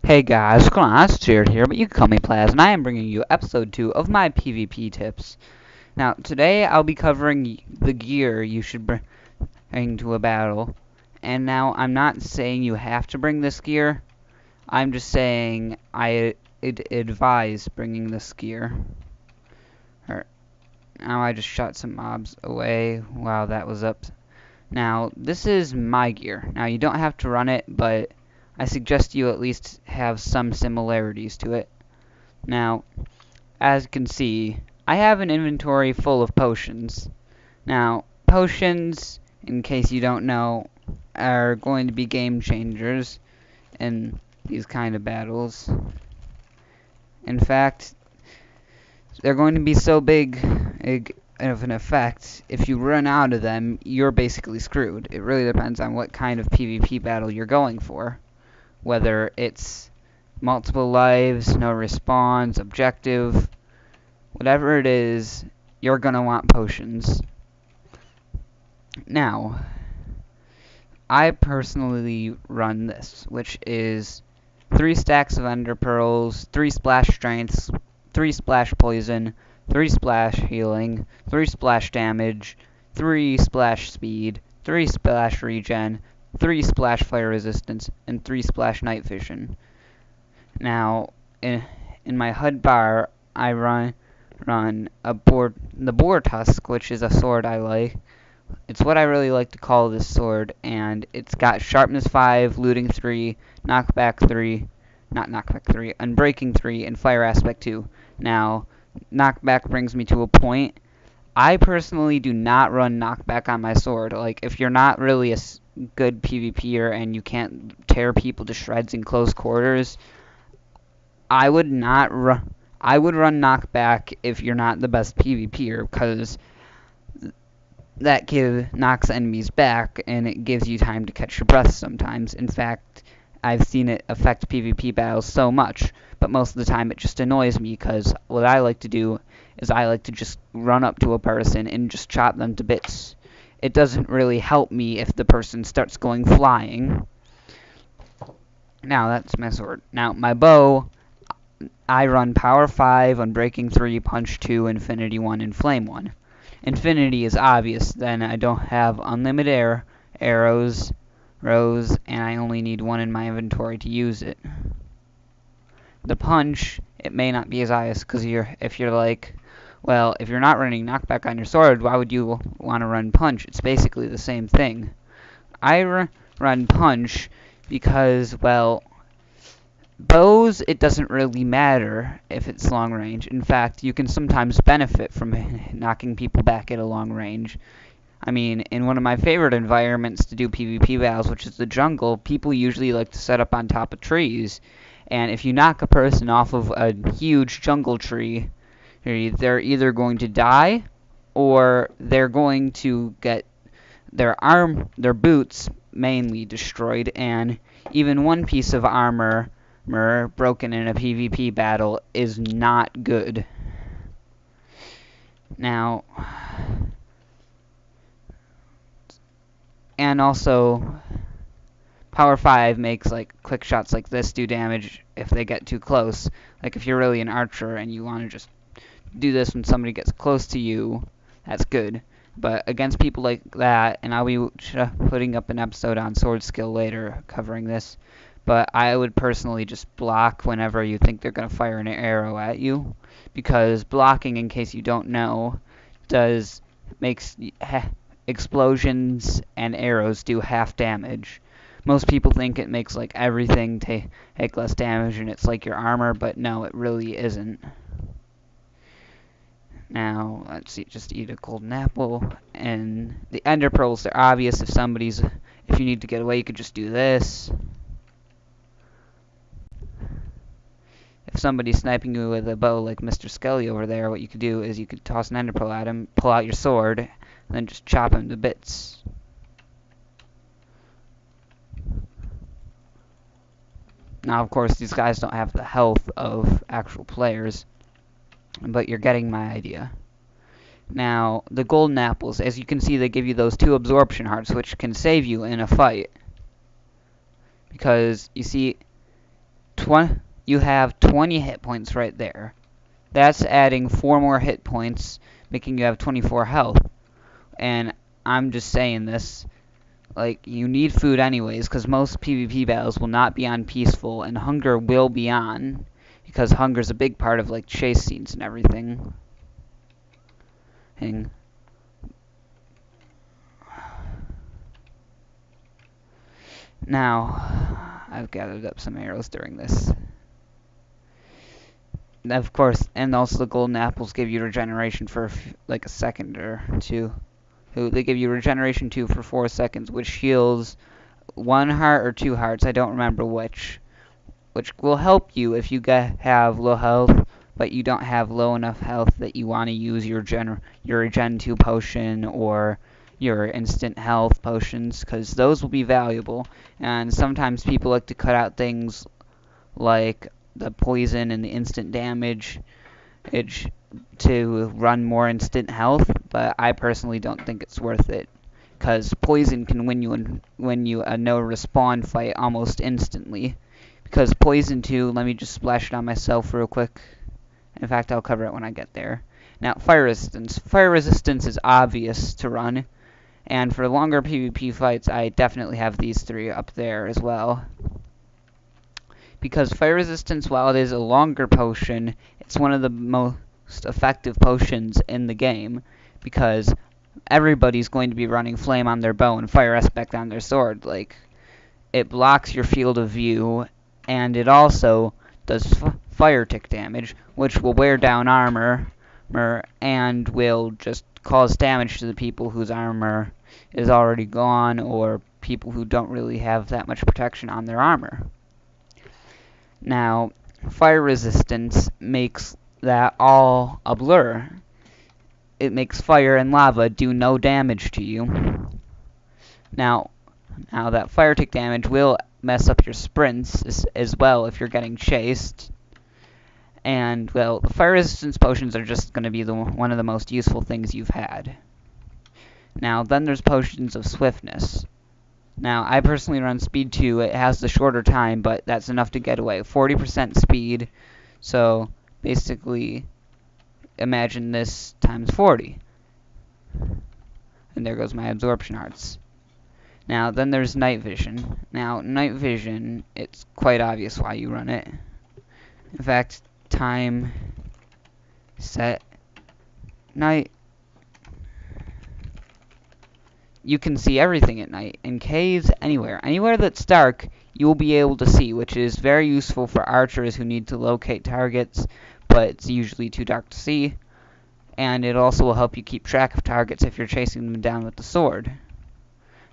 Hey guys, what's going on? It's Jared here, but you can call me Plaz, and I am bringing you episode 2 of my PvP tips. Now, today I'll be covering the gear you should bring to a battle. And now, I'm not saying you have to bring this gear. I'm just saying I advise bringing this gear. Now I just shot some mobs away. Wow, that was up. Now, this is my gear. Now, you don't have to run it, but I suggest you at least have some similarities to it. Now, as you can see, I have an inventory full of potions. Now, potions, in case you don't know, are going to be game changers in these kind of battles. In fact, they're going to be so big of an effect, if you run out of them, you're basically screwed. It really depends on what kind of PvP battle you're going for. Whether it's multiple lives, no respawns, objective, whatever it is, you're going to want potions. Now, I personally run this, which is 3 stacks of ender pearls, 3 splash strengths, 3 splash poison, 3 splash healing, 3 splash damage, 3 splash speed, 3 splash regen, 3 splash fire resistance, and 3 splash night vision. Now, in my HUD bar, I run the boar tusk, which is a sword I like. It's what I really like to call this sword, and it's got sharpness 5, looting 3, knockback 3, not knockback 3, unbreaking 3, and fire aspect 2. Now, knockback brings me to a point. I personally do not run knockback on my sword. Like, if you're not really a good PvPer and you can't tear people to shreds in close quarters, I would not run. I would run knockback if you're not the best PvPer, because that knocks enemies back, and it gives you time to catch your breath sometimes. In fact, I've seen it affect PvP battles so much, but most of the time it just annoys me, because what I like to do is I like to just run up to a person and just chop them to bits. It doesn't really help me if the person starts going flying. Now, that's my sword. Now, my bow, I run Power 5, Unbreaking 3, Punch 2, Infinity 1, and Flame 1. Infinity is obvious, then I don't have unlimited arrows, and I only need 1 in my inventory to use it. The punch, it may not be as obvious, because if you're like, well, if you're not running knockback on your sword, why would you want to run punch? It's basically the same thing. I run punch because, well, bows, it doesn't really matter if it's long range. In fact, you can sometimes benefit from knocking people back at a long range. I mean, in one of my favorite environments to do PvP battles, which is the jungle, people usually like to set up on top of trees. And if you knock a person off of a huge jungle tree, they're either going to die, or they're going to get their boots mainly destroyed, and even one piece of armor broken in a PvP battle is not good. Now, and also, Power 5 makes like quick shots like this do damage if they get too close. Like if you're really an archer and you want to just do this when somebody gets close to you, that's good. But against people like that, and I'll be putting up an episode on sword skill later covering this, but I would personally just block whenever you think they're going to fire an arrow at you, because blocking, in case you don't know, makes explosions and arrows do half damage. Most people think it makes like everything take less damage and it's like your armor, but no, it really isn't. Now, let's see, just eat a golden apple. And the ender pearls, they're obvious. If you need to get away, you could just do this. If somebody's sniping you with a bow like Mr. Skelly over there, what you could do is you could toss an ender pearl at him, pull out your sword, and then just chop him to bits. Now, of course, these guys don't have the health of actual players, but you're getting my idea. Now, the golden apples, as you can see, they give you those 2 absorption hearts, which can save you in a fight. Because, you see, You have 20 hit points right there. That's adding 4 more hit points, making you have 24 health. And I'm just saying this, like, you need food anyways, because most PvP battles will not be on peaceful, and hunger will be on, because hunger's a big part of, like, chase scenes and everything. Now, I've gathered up some arrows during this. Of course, and also the golden apples give you regeneration for like a second or two. They give you regeneration 2 for 4 seconds, which heals 1 heart or 2 hearts. I don't remember which will help you if you have low health, but you don't have low enough health that you want to use your Regen 2 potion or your instant health potions, because those will be valuable. And sometimes people like to cut out things like the poison and the instant damage to run more instant health, but I personally don't think it's worth it, because poison can win you a no respawn fight almost instantly. Because poison 2, let me just splash it on myself real quick. In fact, I'll cover it when I get there. Now, fire resistance. Fire resistance is obvious to run, and for longer PvP fights, I definitely have these 3 up there as well. Because fire resistance, while it is a longer potion, it's one of the most effective potions in the game, because everybody's going to be running flame on their bow and fire aspect on their sword. Like, it blocks your field of view, and it also does fire tick damage, which will wear down armor and will just cause damage to the people whose armor is already gone, or people who don't really have that much protection on their armor. Now, fire resistance makes that all a blur. It makes fire and lava do no damage to you. Now that fire tick damage will mess up your sprints as well if you're getting chased. And, well, the fire resistance potions are just going to be one of the most useful things you've had. Now, then there's potions of swiftness. Now, I personally run speed 2. It has the shorter time, but that's enough to get away. 40% speed, so basically imagine this times 40. And there goes my absorption hearts. Now, then there's night vision. Now, night vision, it's quite obvious why you run it. In fact, time, set, night. You can see everything at night, in caves, anywhere. Anywhere that's dark, you will be able to see, which is very useful for archers who need to locate targets, but it's usually too dark to see. And it also will help you keep track of targets if you're chasing them down with the sword.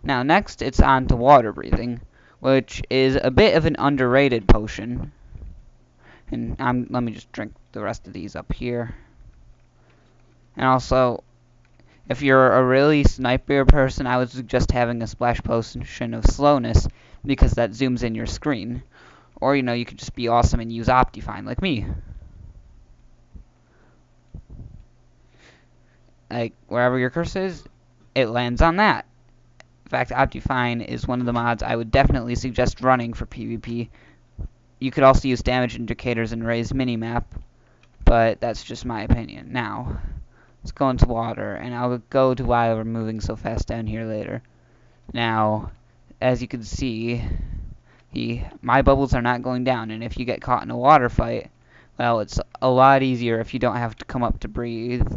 Now, next, it's on to water breathing, which is a bit of an underrated potion. And let me just drink the rest of these up here. And also, if you're a really sniper person, I would suggest having a splash potion of slowness, because that zooms in your screen. Or, you could just be awesome and use Optifine, like me. Like, wherever your cursor is, it lands on that. In fact, Optifine is one of the mods I would definitely suggest running for PvP. You could also use damage indicators and raise minimap, but that's just my opinion. Now, let's go into water, and I'll go to why we're moving so fast down here later. Now, as you can see, my bubbles are not going down, and if you get caught in a water fight, well, it's a lot easier if you don't have to come up to breathe.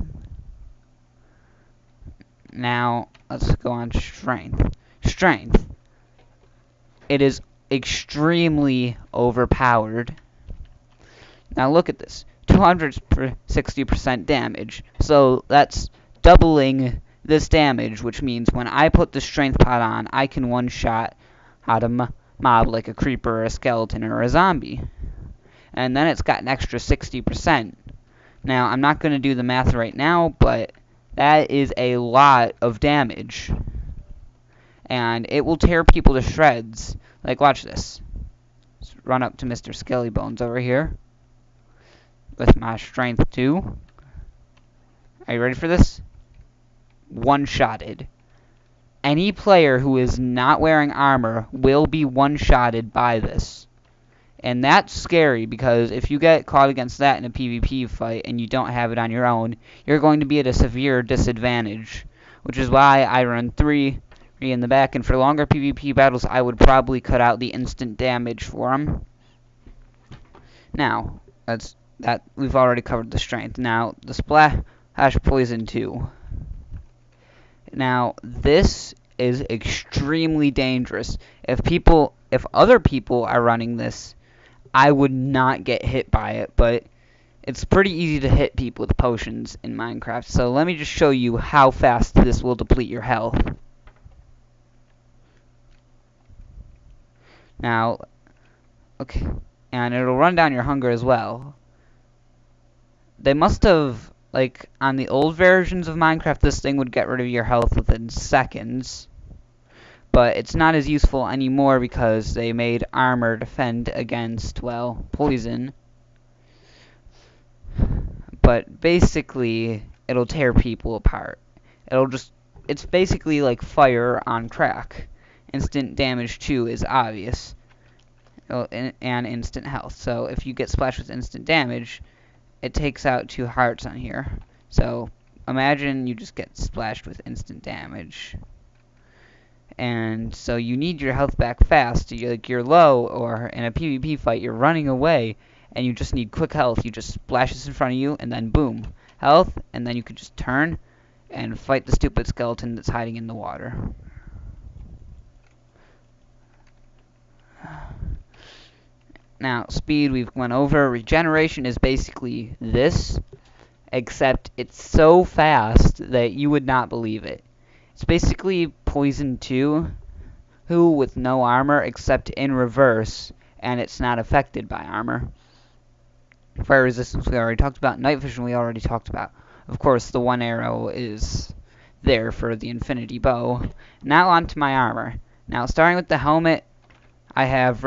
Now, let's go on strength. Strength. It is extremely overpowered. Now look at this. 260% damage. So that's doubling this damage, which means when I put the strength pot on, I can one-shot out a mob like a creeper or a skeleton or a zombie. And then it's got an extra 60%. Now, I'm not going to do the math right now, but that is a lot of damage. And it will tear people to shreds. Like, watch this. Let's run up to Mr. Skelly Bones over here with my strength 2. Are you ready for this? One-shotted. Any player who is not wearing armor will be one-shotted by this. And that's scary because if you get caught against that in a PvP fight and you don't have it on your own, you're going to be at a severe disadvantage. Which is why I run 3 in the back, and for longer PvP battles I would probably cut out the instant damage for them. Now, we've already covered the strength. Now, the splash poison 2. Now, this is extremely dangerous. If other people are running this, I would not get hit by it, but it's pretty easy to hit people with potions in Minecraft. So let me just show you how fast this will deplete your health. Now, okay, and it'll run down your hunger as well. They must have, like, on the old versions of Minecraft, this thing would get rid of your health within seconds. But it's not as useful anymore because they made armor defend against, well, poison. But basically, it'll tear people apart. It's basically like fire on crack. Instant damage too is obvious. And instant health. So if you get splashed with instant damage, it takes out 2 hearts on here. So imagine you just get splashed with instant damage. And so you need your health back fast. You're low, or in a PvP fight, you're running away, and you just need quick health. You just splash this in front of you, and then boom, health, and then you can just turn and fight the stupid skeleton that's hiding in the water. Now, speed we've went over. Regeneration is basically this, except it's so fast that you would not believe it. It's basically Poison 2, who with no armor except in reverse, and it's not affected by armor. Fire resistance we already talked about. Night vision we already talked about. Of course, the one arrow is there for the infinity bow. Now onto my armor. Now, starting with the helmet, I have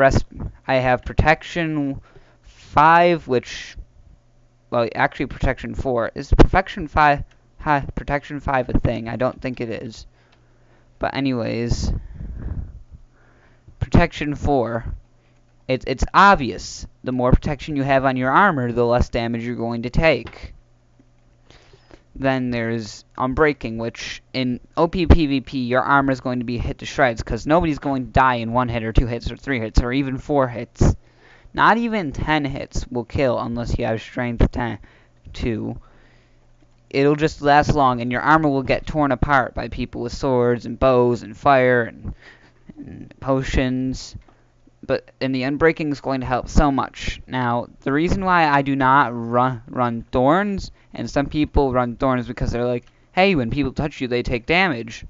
protection 5, which, well, actually protection 4. Is protection 5 a thing? I don't think it is. But anyways, protection 4. It's obvious. The more protection you have on your armor, the less damage you're going to take. Then there's Unbreaking, which in OP PvP, your armor is going to be hit to shreds, because nobody's going to die in 1 hit or 2 hits or 3 hits or even 4 hits. Not even 10 hits will kill unless you have strength 2. It'll just last long, and your armor will get torn apart by people with swords and bows and fire and potions. But the Unbreaking is going to help so much. Now, the reason why I do not run Thorns, and some people run Thorns because they're like, hey, when people touch you, they take damage.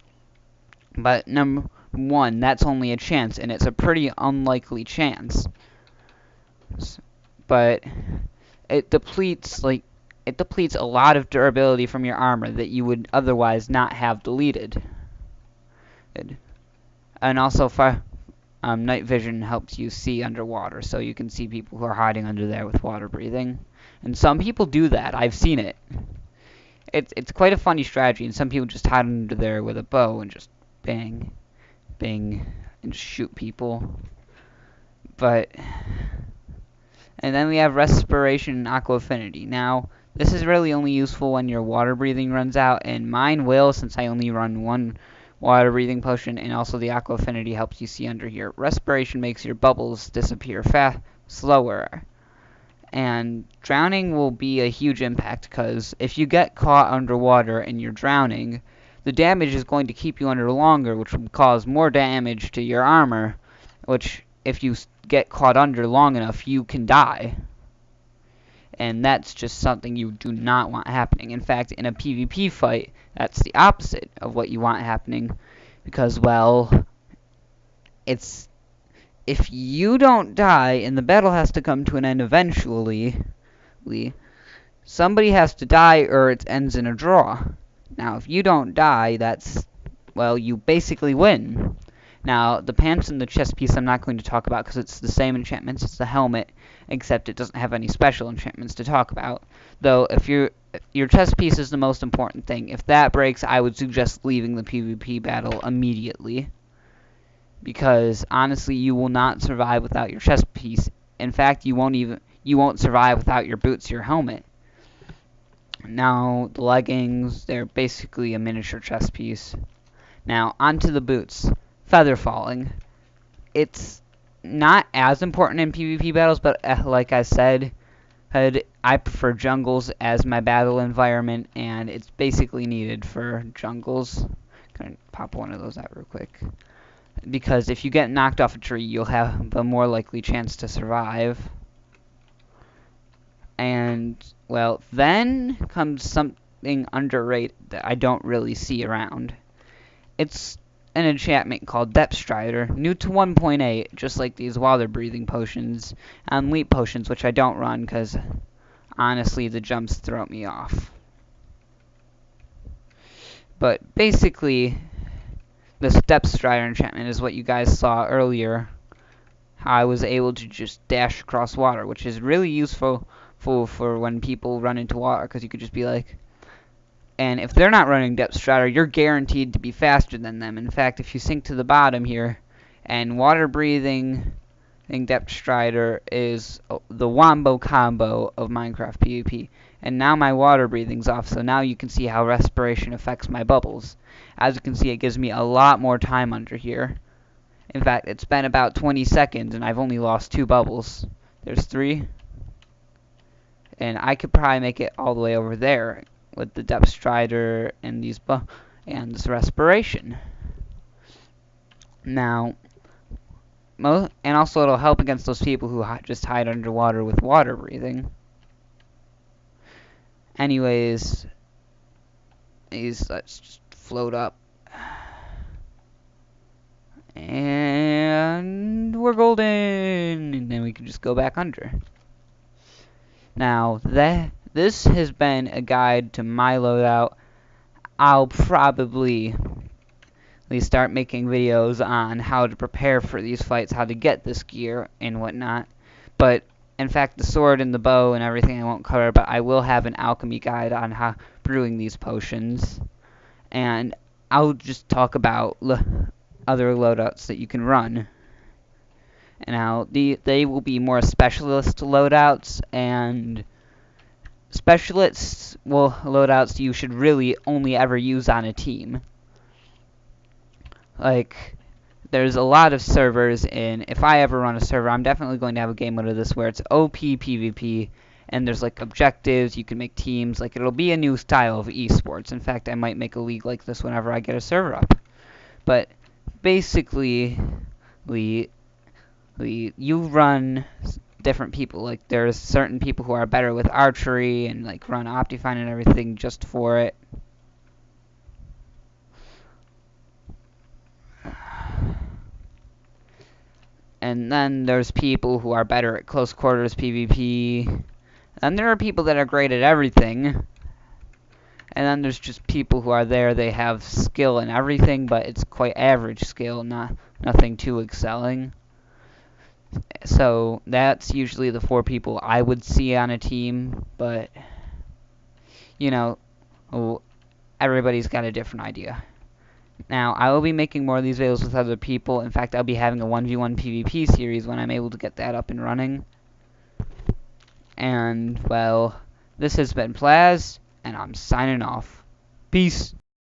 But number 1, that's only a chance, and it's a pretty unlikely chance. But it depletes a lot of durability from your armor that you would otherwise not have deleted. And also, night vision helps you see underwater, so you can see people who are hiding under there with water breathing. And some people do that. I've seen it. It's quite a funny strategy, and some people just hide under there with a bow and just bang, bang, and just shoot people. And then we have Respiration and Aqua Affinity. Now, this is really only useful when your water breathing runs out, and mine will, since I only run 1 water breathing potion, and also the Aqua Affinity helps you see under here. Respiration makes your bubbles disappear slower. And drowning will be a huge impact, because if you get caught underwater and you're drowning, the damage is going to keep you under longer, which will cause more damage to your armor, which, if you get caught under long enough, you can die. And that's just something you do not want happening. In fact, in a PvP fight, that's the opposite of what you want happening. Because, well, if you don't die and the battle has to come to an end eventually, somebody has to die or it ends in a draw. Now, if you don't die, well, you basically win. Now, the pants and the chest piece I'm not going to talk about because it's the same enchantments as the helmet, except it doesn't have any special enchantments to talk about. Though, if your chest piece is the most important thing. If that breaks, I would suggest leaving the PvP battle immediately. Because, honestly, you will not survive without your chest piece In fact, you won't survive without your boots, your helmet. Now, the leggings, they're basically a miniature chest piece. Now, onto the boots. Feather falling. It's not as important in PvP battles, but like I said, I prefer jungles as my battle environment, and it's basically needed for jungles. Gonna pop one of those out real quick. Because if you get knocked off a tree, you'll have a more likely chance to survive. And, well, then comes something underrated that I don't really see around. It's an enchantment called Depth Strider, new to 1.8, just like these water breathing potions and leap potions, which I don't run because honestly the jumps throw me off. But basically, this Depth Strider enchantment is what you guys saw earlier. How I was able to just dash across water, which is really useful for when people run into water, because you could just be like, and if they're not running Depth Strider, you're guaranteed to be faster than them. In fact, if you sink to the bottom here, and water breathing Depth Strider is the wombo combo of Minecraft PvP. And now my water breathing's off, so now you can see how respiration affects my bubbles. As you can see, it gives me a lot more time under here. In fact, it's been about 20 seconds, and I've only lost 2 bubbles. There's 3. And I could probably make it all the way over there with the Depth Strider and and this respiration. Now, and also it'll help against those people who just hide underwater with water breathing. Anyways, let's just float up. And we're golden! And then we can just go back under. Now, this has been a guide to my loadout. I'll probably start making videos on how to prepare for these fights, how to get this gear and whatnot. But in fact, the sword and the bow and everything I won't cover, but I will have an alchemy guide on how brewing these potions. And I'll just talk about other loadouts that you can run. And now they will be more specialist loadouts, and specialists loadouts you should really only ever use on a team. Like, there's a lot of servers, and if I ever run a server, I'm definitely going to have a game mode of this where it's OP PvP, and there's like objectives, you can make teams, like it'll be a new style of esports. In fact, I might make a league like this whenever I get a server up. But basically, you run different people. Like, there's certain people who are better with archery and like run Optifine and everything just for it. And then there's people who are better at close quarters PvP. And there are people that are great at everything. And then there's just people who are there, they have skill in everything, but it's quite average skill, nothing too excelling. So that's usually the 4 people I would see on a team, but you know, everybody's got a different idea. Now, I will be making more of these videos with other people. In fact, I'll be having a 1v1 PvP series when I'm able to get that up and running. And, well, this has been Plaz, and I'm signing off. Peace.